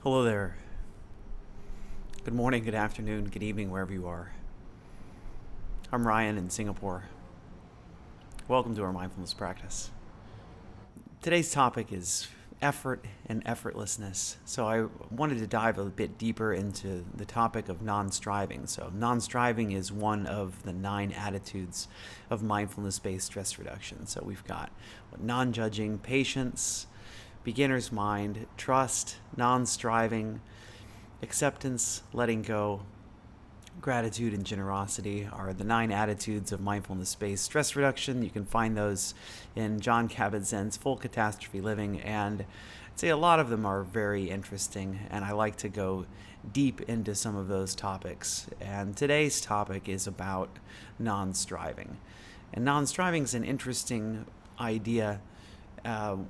Hello there. Good morning, good afternoon, good evening, wherever you are. I'm Ryan in Singapore. Welcome to our mindfulness practice. Today's topic is effort and effortlessness. So I wanted to dive a bit deeper into the topic of non-striving. So non-striving is one of the 9 attitudes of mindfulness-based stress reduction. So we've got non-judging, patience, beginner's mind, trust, non-striving, acceptance, letting go, gratitude, and generosity are the 9 attitudes of mindfulness-based stress reduction. You can find those in Jon Kabat-Zinn's Full Catastrophe Living, and I'd say a lot of them are very interesting, and I like to go deep into some of those topics. And today's topic is about non-striving. And non-striving is an interesting idea,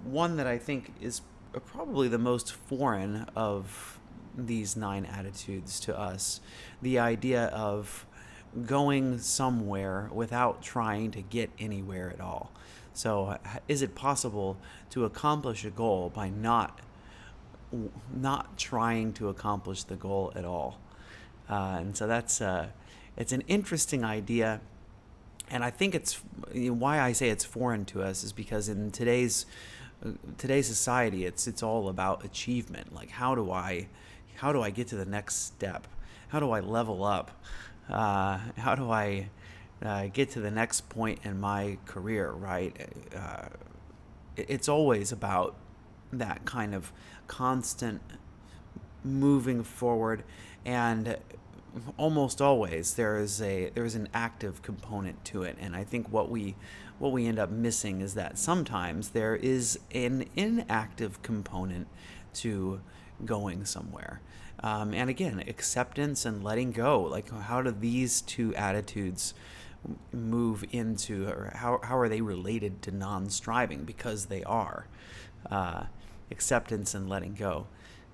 one that I think is probably the most foreign of these 9 attitudes to us. The idea of going somewhere without trying to get anywhere at all. So, is it possible to accomplish a goal by not trying to accomplish the goal at all? And so it's an interesting idea. And I think why I say it's foreign to us is because in today's society, it's all about achievement. Like, how do I get to the next step? How do I level up? How do I get to the next point in my career? Right? It's always about that kind of constant moving forward, and almost always there is an active component to it. And I think what we end up missing is that sometimes there is an inactive component to going somewhere. And again, acceptance and letting go. Like, how do these 2 attitudes move into, or how are they related to non-striving? Because they are. Acceptance and letting go.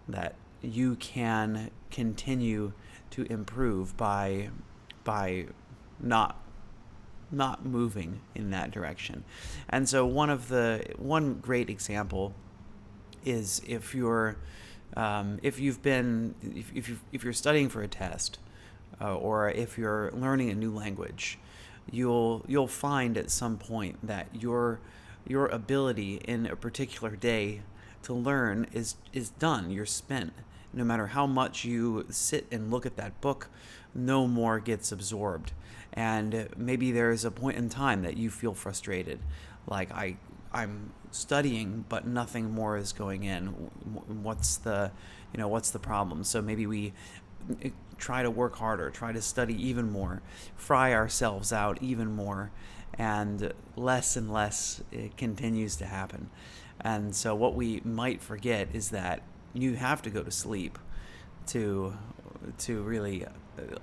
That you can continue to improve by not moving in that direction. And so one great example is if you're studying for a test, or if you're learning a new language, you'll find at some point that your ability in a particular day to learn is done. You're spent. No matter how much you sit and look at that book, no more gets absorbed. And maybe there's a point in time that you feel frustrated, like I'm studying, but nothing more is going in. What's the problem? So maybe we try to work harder, try to study even more, fry ourselves out even more, and less it continues to happen. And so what we might forget is that you have to go to sleep to really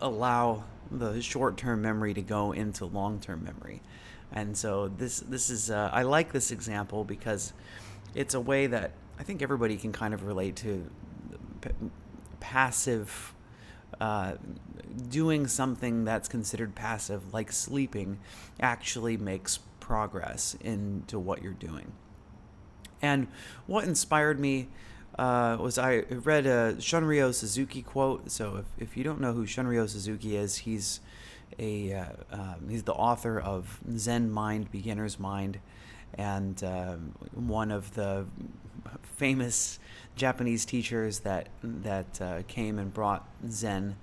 allow the short-term memory to go into long-term memory. And so this is I like this example because it's a way that I think everybody can kind of relate to. Passive, doing something that's considered passive, like sleeping, actually makes progress into what you're doing. And what inspired me was I read a Shunryu Suzuki quote. So if you don't know who Shunryu Suzuki is, he's the author of Zen Mind, Beginner's Mind, and one of the famous Japanese teachers that came and brought Zen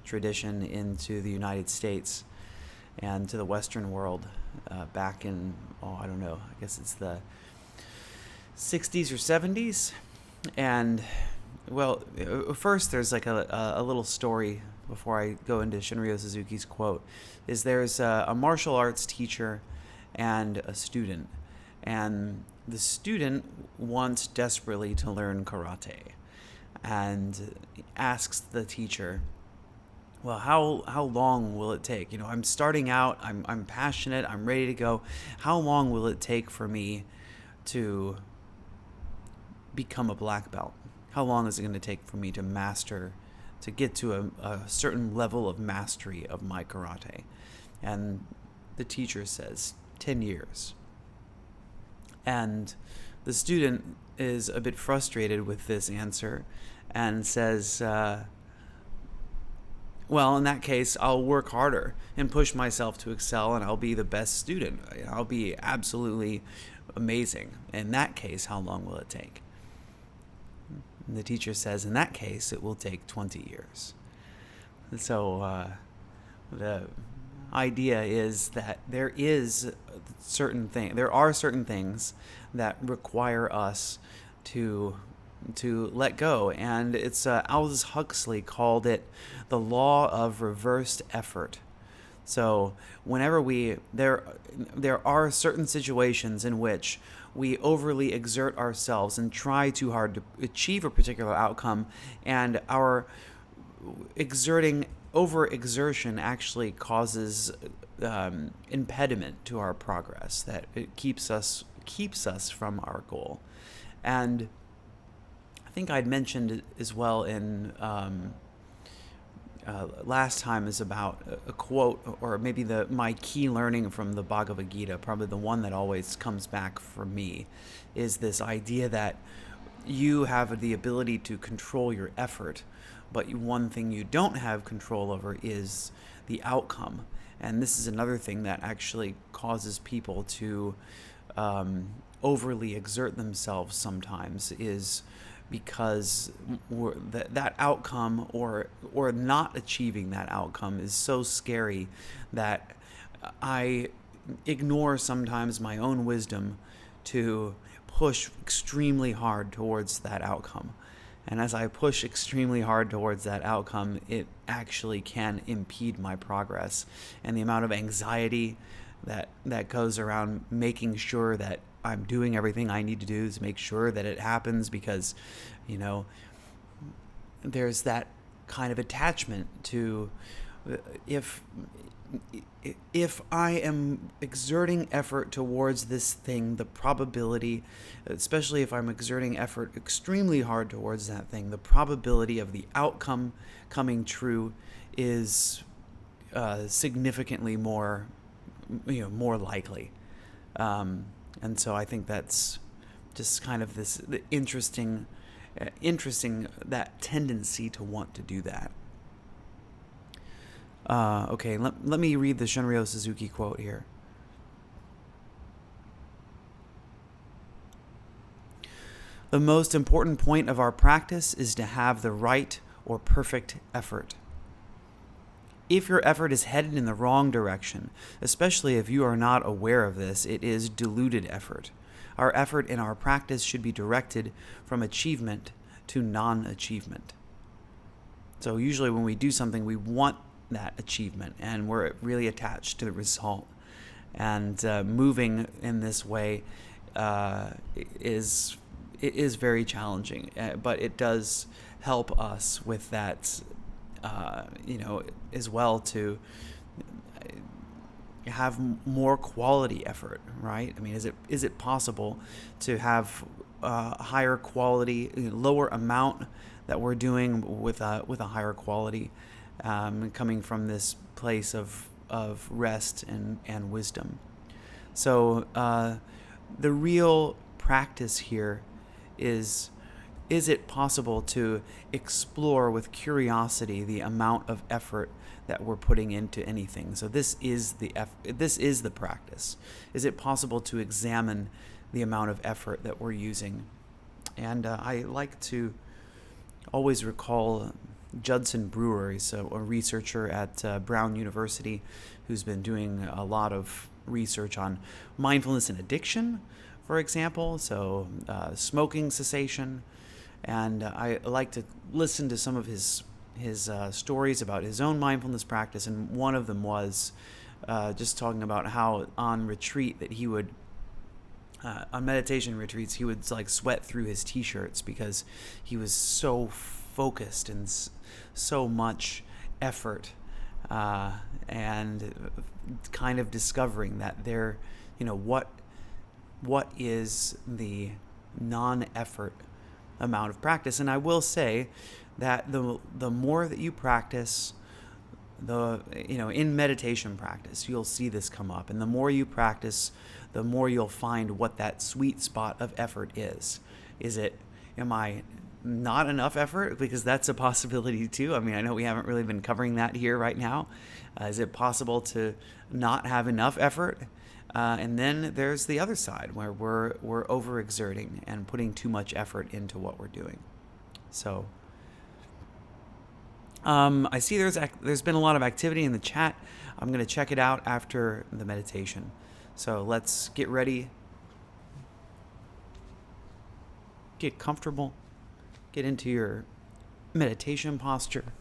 tradition into the United States and to the Western world back in, I don't know, I guess it's the 60s or 70s. And well, first there's like a little story before I go into Shunryu Suzuki's quote. There's a martial arts teacher and a student, and the student wants desperately to learn karate, and asks the teacher, well, how long will it take? I'm starting out, I'm passionate, I'm ready to go. How long will it take for me to become a black belt? How long is it going to take for me to get to a certain level of mastery of my karate? And the teacher says 10 years. And The student is a bit frustrated with this answer and says, well, in that case, I'll work harder and push myself to excel, and I'll be the best student. I'll be absolutely amazing. In that case, how long will it take? And the teacher says, in that case, it will take 20 years. So the idea is that there are certain things that require us to let go, and it's Aldous Huxley called it the law of reversed effort. So whenever there are certain situations in which we overly exert ourselves and try too hard to achieve a particular outcome, and our overexertion actually causes impediment to our progress, that it keeps us from our goal. And I think I'd mentioned as well in last time is about a quote, or maybe my key learning from the Bhagavad Gita, probably the one that always comes back for me, is this idea that you have the ability to control your effort, but one thing you don't have control over is the outcome. And this is another thing that actually causes people to overly exert themselves sometimes, is because that outcome or not achieving that outcome is so scary that I ignore sometimes my own wisdom to push extremely hard towards that outcome. And as I push extremely hard towards that outcome, it actually can impede my progress. And the amount of anxiety that goes around making sure that I'm doing everything I need to do to make sure that it happens, because, there's that kind of attachment to if I am exerting effort towards this thing, the probability, especially if I'm exerting effort extremely hard towards that thing, the probability of the outcome coming true is significantly more likely. And so I think that's just kind of the interesting that tendency to want to do that. Okay, let me read the Shunryo Suzuki quote here. The most important point of our practice is to have the right or perfect effort. If your effort is headed in the wrong direction, especially if you are not aware of this, it is diluted effort. Our effort in our practice should be directed from achievement to non-achievement. So usually when we do something, we want that achievement, and we're really attached to the result. And moving in this way is very challenging, but it does help us with that, as well, to have more quality effort, right? I mean, is it possible to have higher quality, lower amount that we're doing with a higher quality, coming from this place of rest and wisdom? So the real practice here is it possible to explore with curiosity the amount of effort that we're putting into anything? So this is the practice. Is it possible to examine the amount of effort that we're using? And I like to always recall Judson Brewer. He's a researcher at Brown University who's been doing a lot of research on mindfulness and addiction, for example, so smoking cessation. And I like to listen to some of his stories about his own mindfulness practice, and one of them was just talking about how on retreat that he would, on meditation retreats, he would like sweat through his t-shirts because he was so focused and so much effort, and kind of discovering that there, what is the non-effort amount of practice. And I will say that the more that you practice, in meditation practice, you'll see this come up. And the more you practice, the more you'll find what that sweet spot of effort is. Am I not enough effort? Because that's a possibility too. I mean, I know we haven't really been covering that here right now. Is it possible to not have enough effort? And then there's the other side where we're overexerting and putting too much effort into what we're doing. So I see there's been a lot of activity in the chat. I'm going to check it out after the meditation. So let's get ready. Get comfortable. Get into your meditation posture,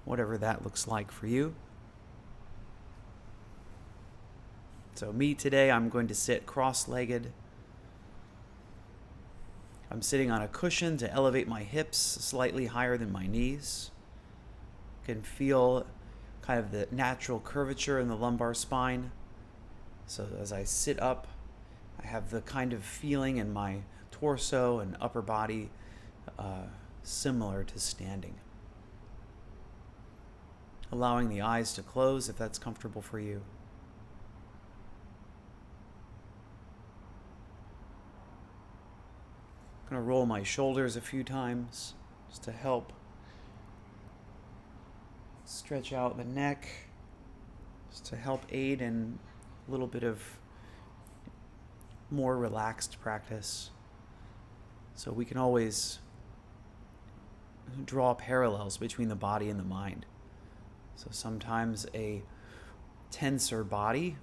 whatever that looks like for you. So me today, I'm going to sit cross-legged. I'm sitting on a cushion to elevate my hips slightly higher than my knees. Can feel kind of the natural curvature in the lumbar spine. So as I sit up, I have the kind of feeling in my torso and upper body similar to standing. Allowing the eyes to close if that's comfortable for you. I'm going to roll my shoulders a few times just to help stretch out the neck, just to help aid in a little bit of more relaxed practice. So we can always draw parallels between the body and the mind. So sometimes a tenser body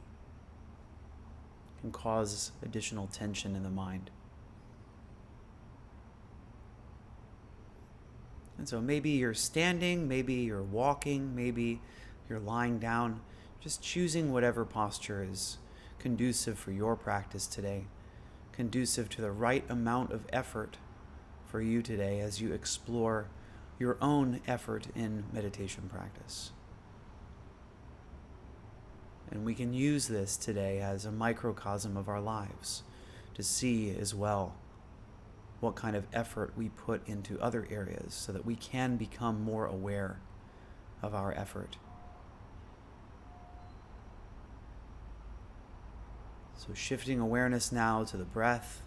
can cause additional tension in the mind. And so maybe you're standing, maybe you're walking, maybe you're lying down, just choosing whatever posture is conducive for your practice today, conducive to the right amount of effort for you today as you explore your own effort in meditation practice. And we can use this today as a microcosm of our lives to see as well what kind of effort we put into other areas so that we can become more aware of our effort. So shifting awareness now to the breath.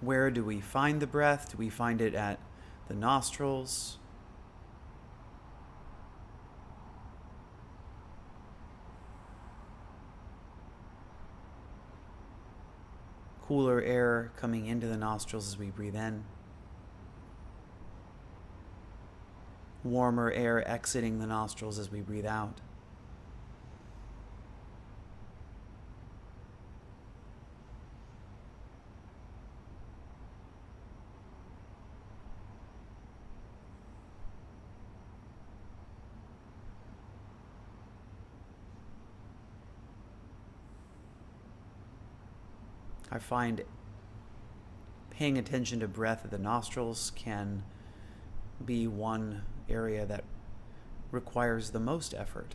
Where do we find the breath? Do we find it at the nostrils? Cooler air coming into the nostrils as we breathe in. Warmer air exiting the nostrils as we breathe out. I find paying attention to breath at the nostrils can be one area that requires the most effort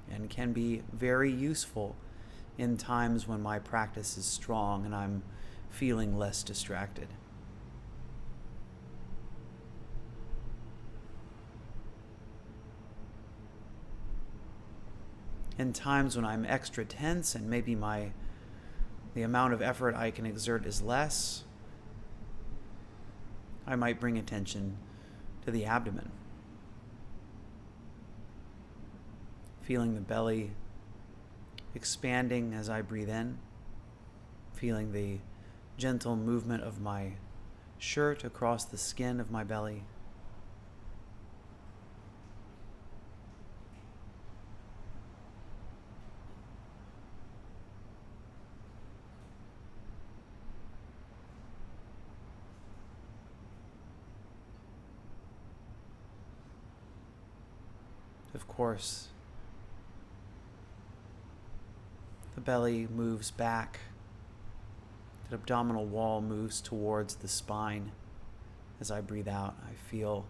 and can be very useful in times when my practice is strong and I'm feeling less distracted. In times when I'm extra tense and maybe the amount of effort I can exert is less, I might bring attention to the abdomen. Feeling the belly expanding as I breathe in, feeling the gentle movement of my shirt across the skin of my belly. Of course, the belly moves back. The abdominal wall moves towards the spine. As I breathe out, I feel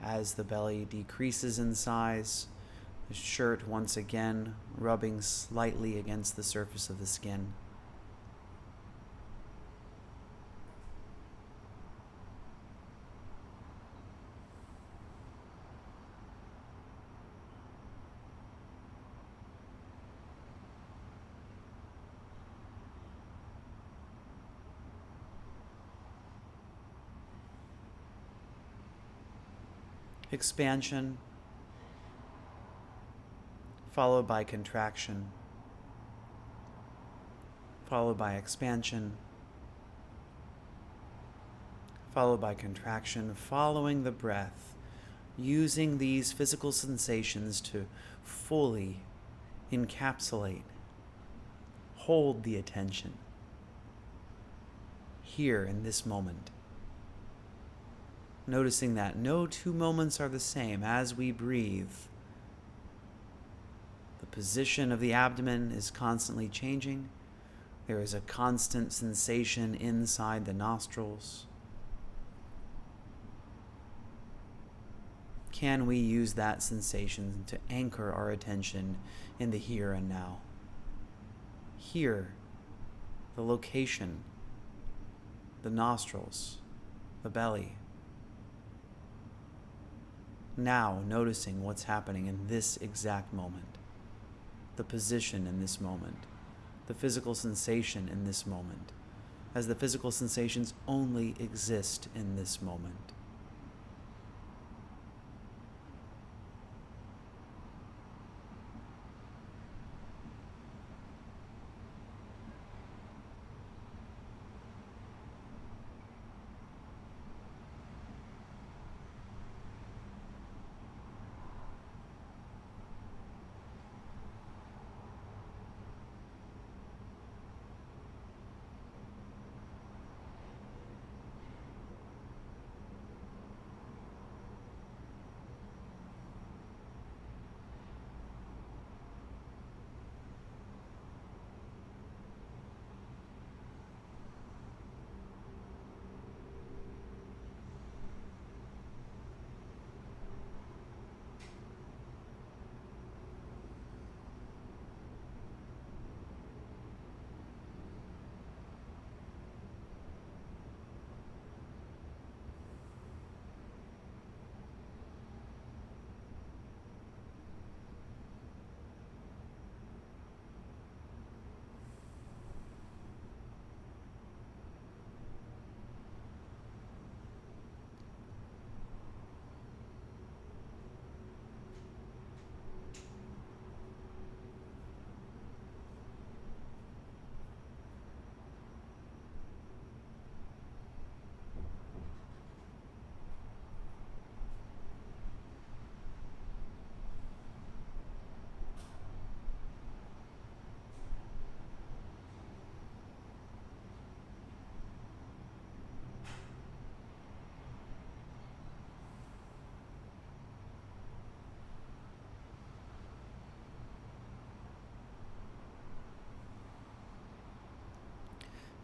as the belly decreases in size, the shirt once again rubbing slightly against the surface of the skin. expansion, followed by contraction, followed by expansion, followed by contraction, following the breath, using these physical sensations to fully encapsulate, hold the attention here in this moment. Noticing that no two moments are the same as we breathe. The position of the abdomen is constantly changing. There is a constant sensation inside the nostrils. Can we use that sensation to anchor our attention in the here and now? Here, the location, the nostrils, the belly. Now, noticing what's happening in this exact moment, the position in this moment, the physical sensation in this moment, as the physical sensations only exist in this moment.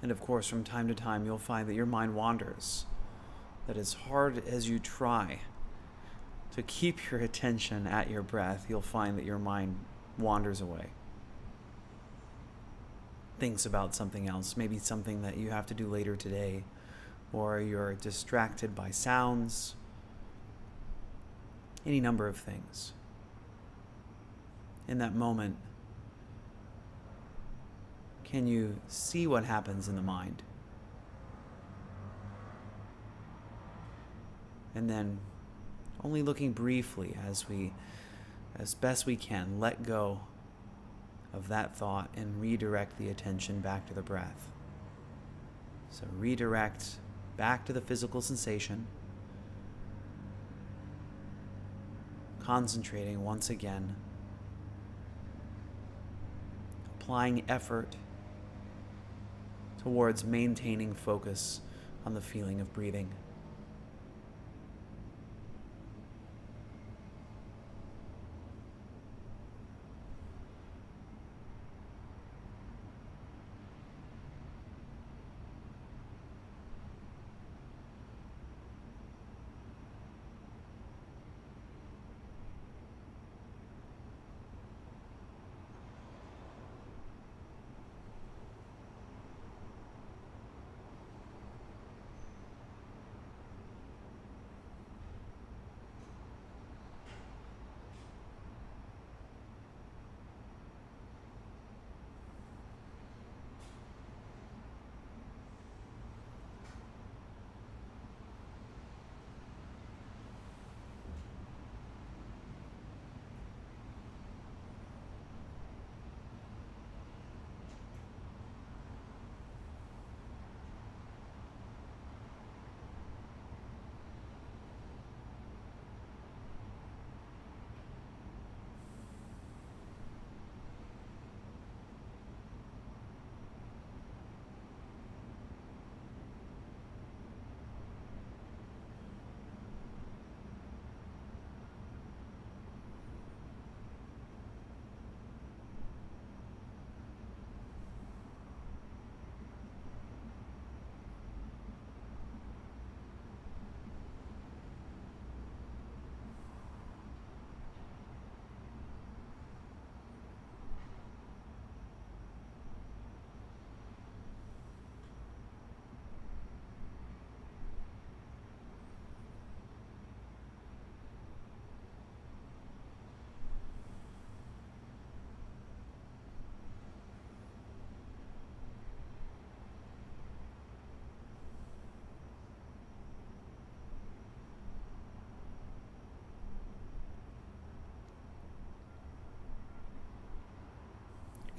And of course, from time to time, you'll find that your mind wanders. That as hard as you try to keep your attention at your breath, you'll find that your mind wanders away. Thinks about something else, maybe something that you have to do later today, or you're distracted by sounds, any number of things. In that moment, can you see what happens in the mind? And then, only looking briefly as best we can, let go of that thought and redirect the attention back to the breath. So redirect back to the physical sensation, concentrating once again, applying effort towards maintaining focus on the feeling of breathing.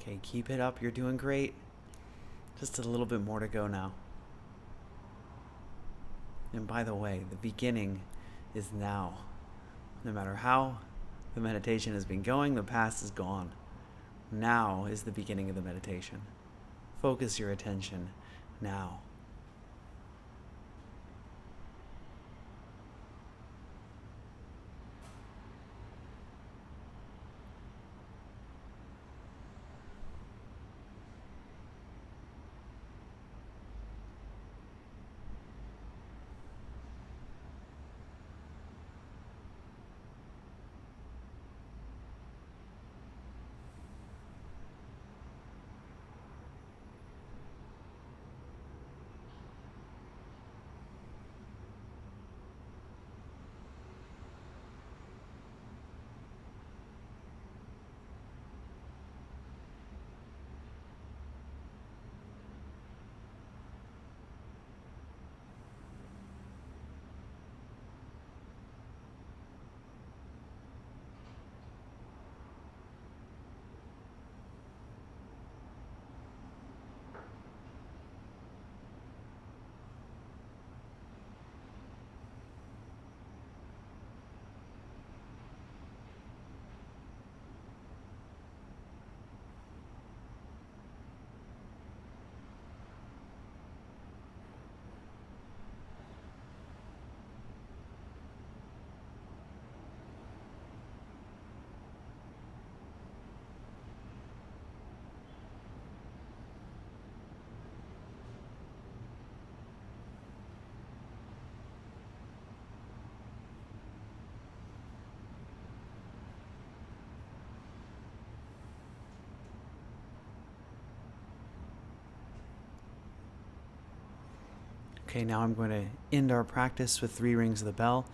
Okay, keep it up. You're doing great. Just a little bit more to go now. And by the way, the beginning is now. No matter how the meditation has been going, the past is gone. Now is the beginning of the meditation. Focus your attention now. Okay, now I'm going to end our practice with 3 rings of the bell.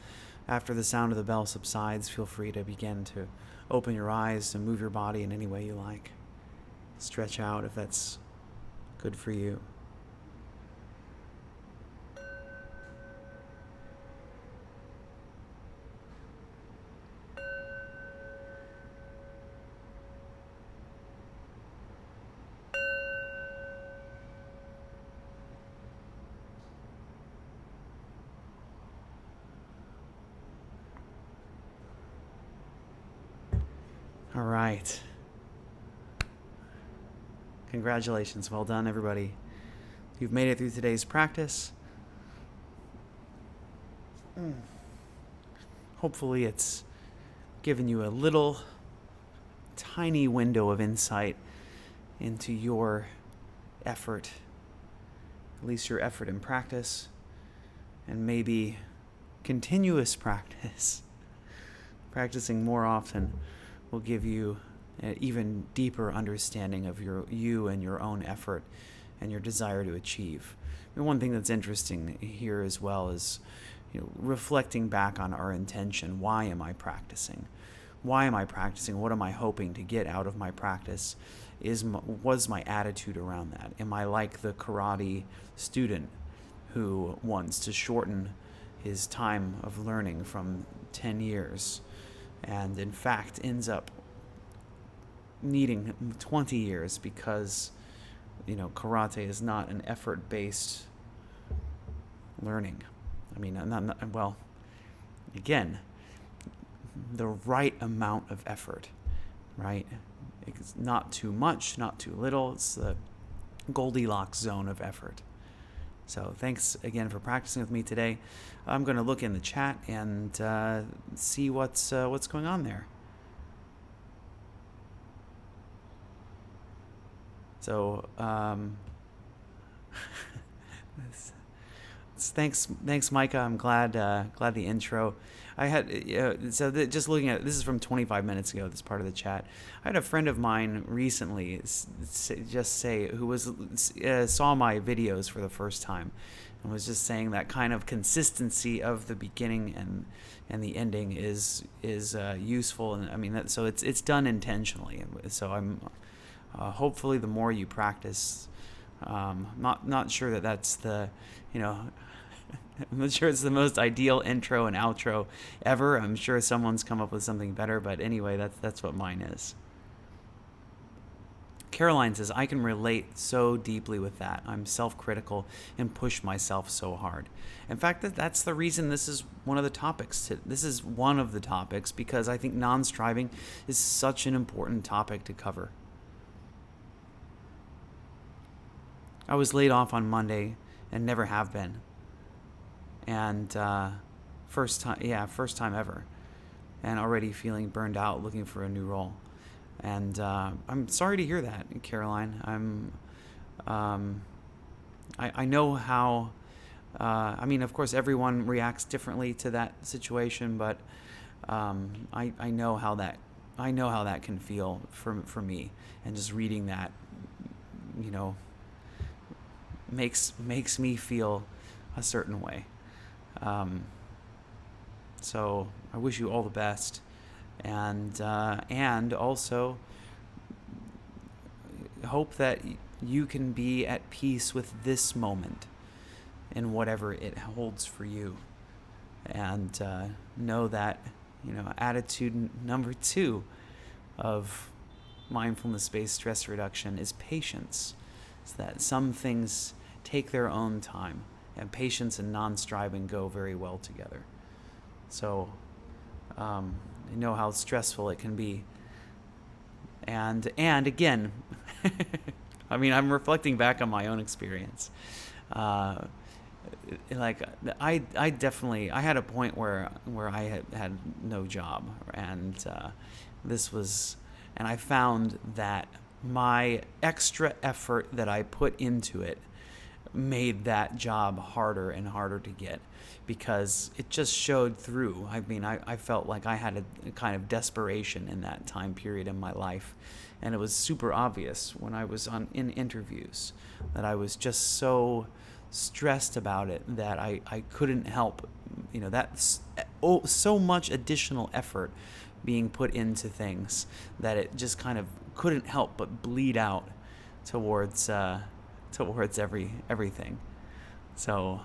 After the sound of the bell subsides, feel free to begin to open your eyes and move your body in any way you like. Stretch out if that's good for you. All right. Congratulations. Well done, everybody. You've made it through today's practice. Hopefully it's given you a little tiny window of insight into your effort, at least your effort in practice, and maybe continuous practice. Practicing more often will give you an even deeper understanding of you and your own effort and your desire to achieve. And one thing that's interesting here as well is, reflecting back on our intention. Why am I practicing? Why am I practicing? What am I hoping to get out of my practice? Was my attitude around that? Am I like the karate student who wants to shorten his time of learning from 10 years and in fact ends up needing 20 years because, karate is not an effort-based learning. I mean, again, the right amount of effort, right? It's not too much, not too little. It's the Goldilocks zone of effort. So thanks again for practicing with me today. I'm going to look in the chat and see what's going on there. So thanks, Micah. I'm glad the intro. I had just looking at this is from 25 minutes ago. This part of the chat. I had a friend of mine recently who saw my videos for the first time, and was just saying that kind of consistency of the beginning and the ending is useful. And I mean so it's done intentionally. So I'm hopefully the more you practice, not sure that's the I'm not sure it's the most ideal intro and outro ever. I'm sure someone's come up with something better, but anyway, that's what mine is. Caroline says, I can relate so deeply with that. I'm self-critical and push myself so hard. In fact, that's the reason this is one of the topics. This is one of the topics because I think non-striving is such an important topic to cover. I was laid off on Monday and never have been. And first time ever. And already feeling burned out, looking for a new role. And I'm sorry to hear that, Caroline. I know how. I mean, of course, everyone reacts differently to that situation, but I know how that. I know how that can feel for me, and just reading that, you know, makes me feel a certain way. So I wish you all the best. And also hope that you can be at peace with this moment and whatever it holds for you. And know that, attitude number 2 of mindfulness-based stress reduction is patience. It's that some things take their own time, and patience and non-striving go very well together. So I know how stressful it can be. And again, I mean, I'm reflecting back on my own experience. Like I definitely, I had a point where I had no job, and and I found that my extra effort that I put into it made that job harder and harder to get, because it just showed through. I mean, I felt like I had a kind of desperation in that time period in my life, and it was super obvious when I was in interviews that I was just so stressed about it that I couldn't help, that's so much additional effort being put into things that it just kind of couldn't help but bleed out towards everything. So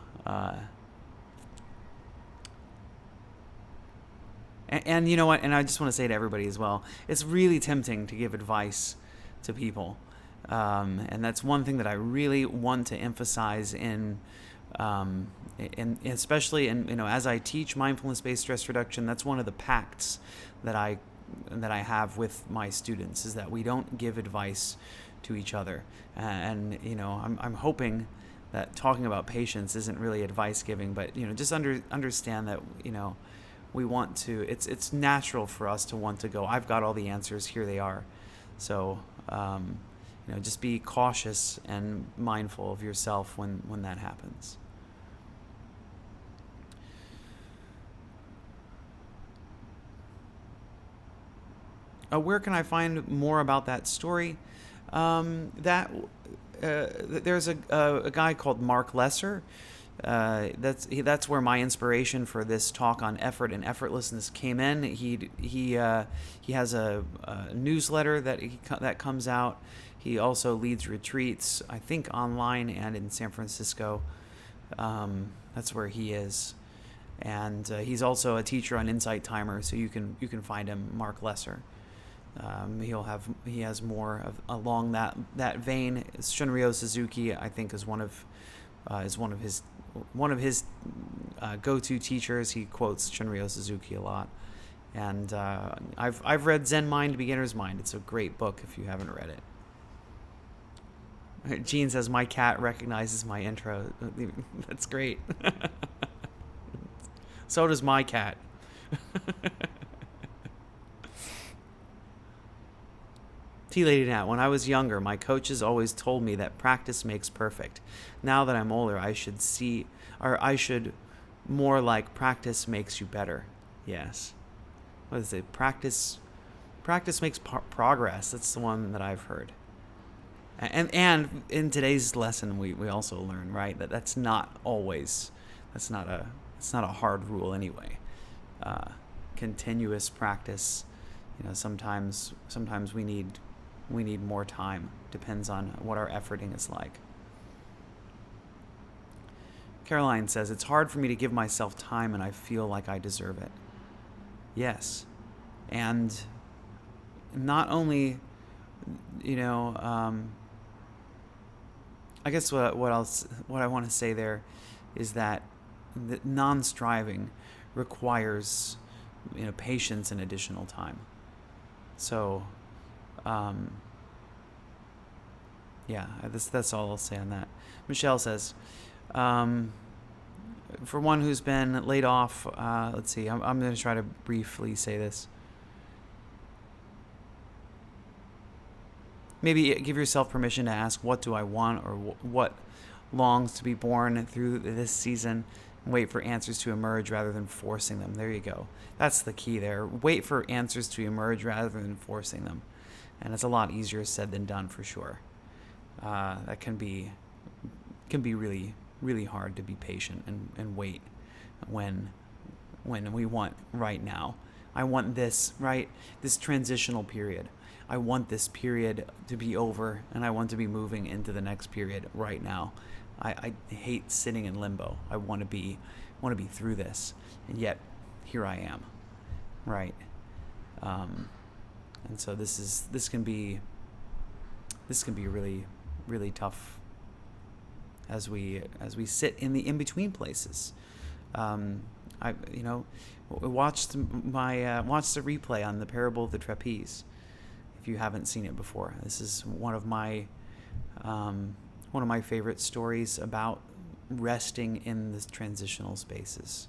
and you know what, and I just want to say to everybody as well, it's really tempting to give advice to people, and that's one thing that I really want to emphasize in especially in, as I teach mindfulness-based stress reduction. That's one of the pacts that I have with my students, is that we don't give advice to each other. And I'm hoping that talking about patience isn't really advice giving, but just understand that we want to. It's natural for us to want to go, I've got all the answers, here they are. So just be cautious and mindful of yourself when that happens. Where can I find more about that story? There's a guy called Mark Lesser. That's where my inspiration for this talk on effort and effortlessness came in. He has a newsletter that comes out. He also leads retreats, I think online and in San Francisco. That's where he is, and he's also a teacher on Insight Timer, so you can find him, Mark Lesser. He has more along that vein. Shunryo Suzuki, I think, is one of his go-to teachers. He quotes Shunryo Suzuki a lot, and I've read Zen Mind, Beginner's Mind. It's a great book if you haven't read it. Jean says, my cat recognizes my intro. That's great. So does my cat. T-Lady Nat, when I was younger, my coaches always told me that practice makes perfect. Now that I'm older, I should more like practice makes you better. Yes. What is it? Practice makes progress. That's the one that I've heard. And in today's lesson, we also learn, right, that that's not a hard rule anyway. Continuous practice, sometimes we need more time. Depends on what our efforting is like. Caroline says, it's hard for me to give myself time, and I feel like I deserve it. Yes. And not only you know, I guess what I want to say there is that the non-striving requires, patience and additional time. So, um, yeah, that's all I'll say on that. Michelle says, um, for one who's been laid off, let's see, I'm going to try to briefly say this. Maybe give yourself permission to ask, what do I want, or what longs to be born through this season, and wait for answers to emerge rather than forcing them. There you go. That's the key there. Wait for answers to emerge rather than forcing them. And it's a lot easier said than done, for sure. That can be really, really hard to be patient and wait when we want right now. I want this, right? This transitional period. I want this period to be over, and I want to be moving into the next period right now. I hate sitting in limbo. I want to be through this, and yet here I am, right? And so this can be really, really tough as we sit in the in between places. I watched the replay on the parable of the trapeze. If you haven't seen it before, this is one of my favorite stories about resting in the transitional spaces.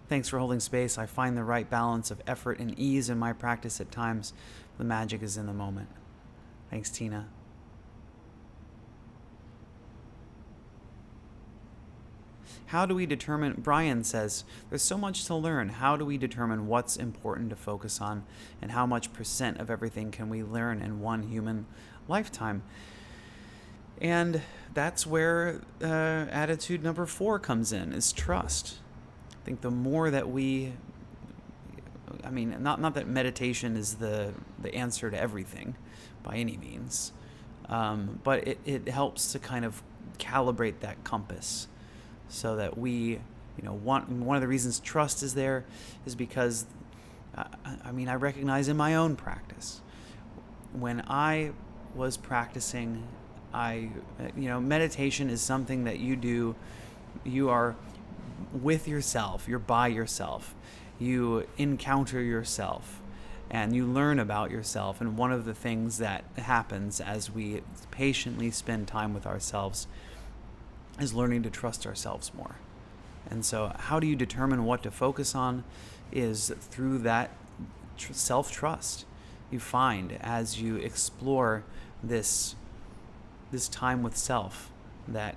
Thanks for holding space. I find the right balance of effort and ease in my practice at times. The magic is in the moment. Thanks, Tina. How do we determine, Brian says, there's so much to learn. How do we determine what's important to focus on, and how much % of everything can we learn in one human lifetime? And that's where attitude number 4 comes in, is trust. I think the more that not that meditation is the answer to everything by any means, but it helps to kind of calibrate that compass, so that we, one of the reasons trust is there is because, I recognize in my own practice, when I was practicing, meditation is something that you do, you are with yourself, you're by yourself, you encounter yourself, and you learn about yourself. And one of the things that happens as we patiently spend time with ourselves is learning to trust ourselves more. And so how do you determine what to focus on is through that self-trust you find as you explore this time with self, that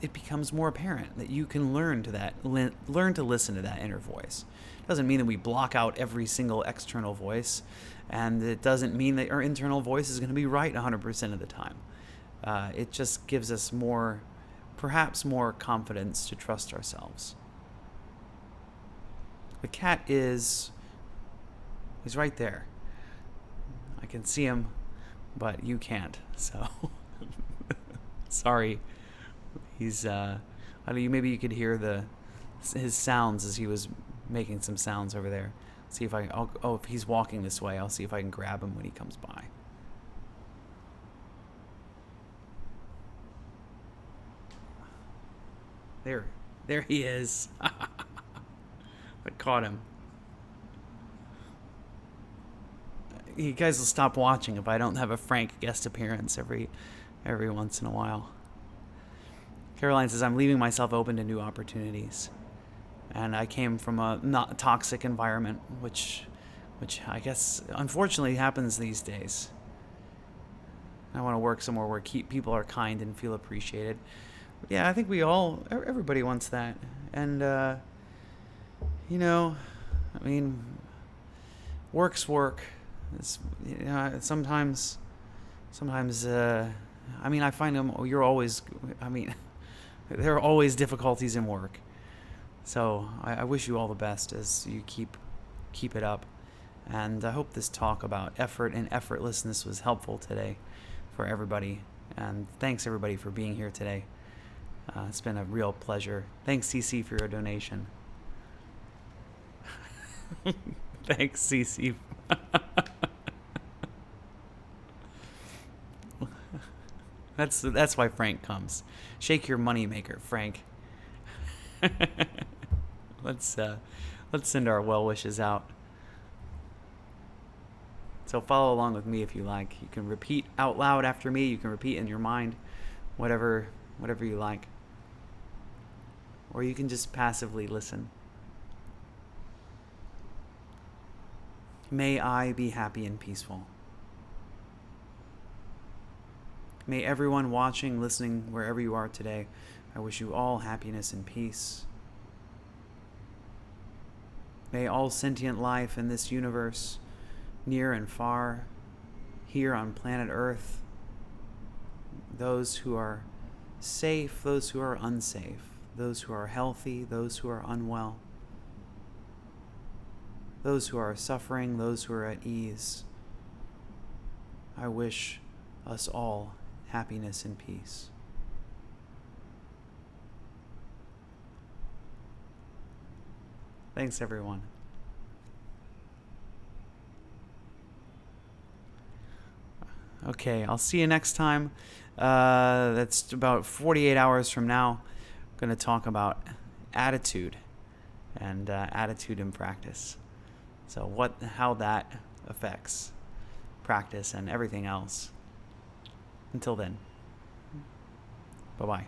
it becomes more apparent that you can learn to listen to that inner voice. It doesn't mean that we block out every single external voice, and it doesn't mean that our internal voice is going to be right 100% of the time. It just gives us perhaps more confidence to trust ourselves. The cat he's right there. I can see him, but you can't, so sorry. He's maybe you could hear his sounds as he was making some sounds over there. See if if he's walking this way, I'll see if I can grab him when he comes by. There he is. I caught him. You guys will stop watching if I don't have a Frank guest appearance every once in a while. Caroline says, I'm leaving myself open to new opportunities. And I came from a not toxic environment, which I guess unfortunately happens these days. I want to work somewhere where people are kind and feel appreciated. Yeah, I think everybody wants that. And, work's work. It's, sometimes, I find there are always difficulties in work. So I wish you all the best as you keep it up. And I hope this talk about effort and effortlessness was helpful today for everybody. And thanks everybody for being here today. It's been a real pleasure. Thanks, CC, for your donation. Thanks, CC. That's why Frank comes. Shake your moneymaker, Frank. let's send our well wishes out. So follow along with me if you like. You can repeat out loud after me. You can repeat in your mind, whatever you like. Or you can just passively listen. May I be happy and peaceful. May everyone watching, listening, wherever you are today, I wish you all happiness and peace. May all sentient life in this universe, near and far, here on planet Earth, those who are safe, those who are unsafe, those who are healthy, those who are unwell, those who are suffering, those who are at ease, I wish us all happiness and peace. Thanks, everyone. Okay, I'll see you next time. That's about 48 hours from now. I'm going to talk about attitude and attitude in practice. So how that affects practice and everything else. Until then, bye-bye.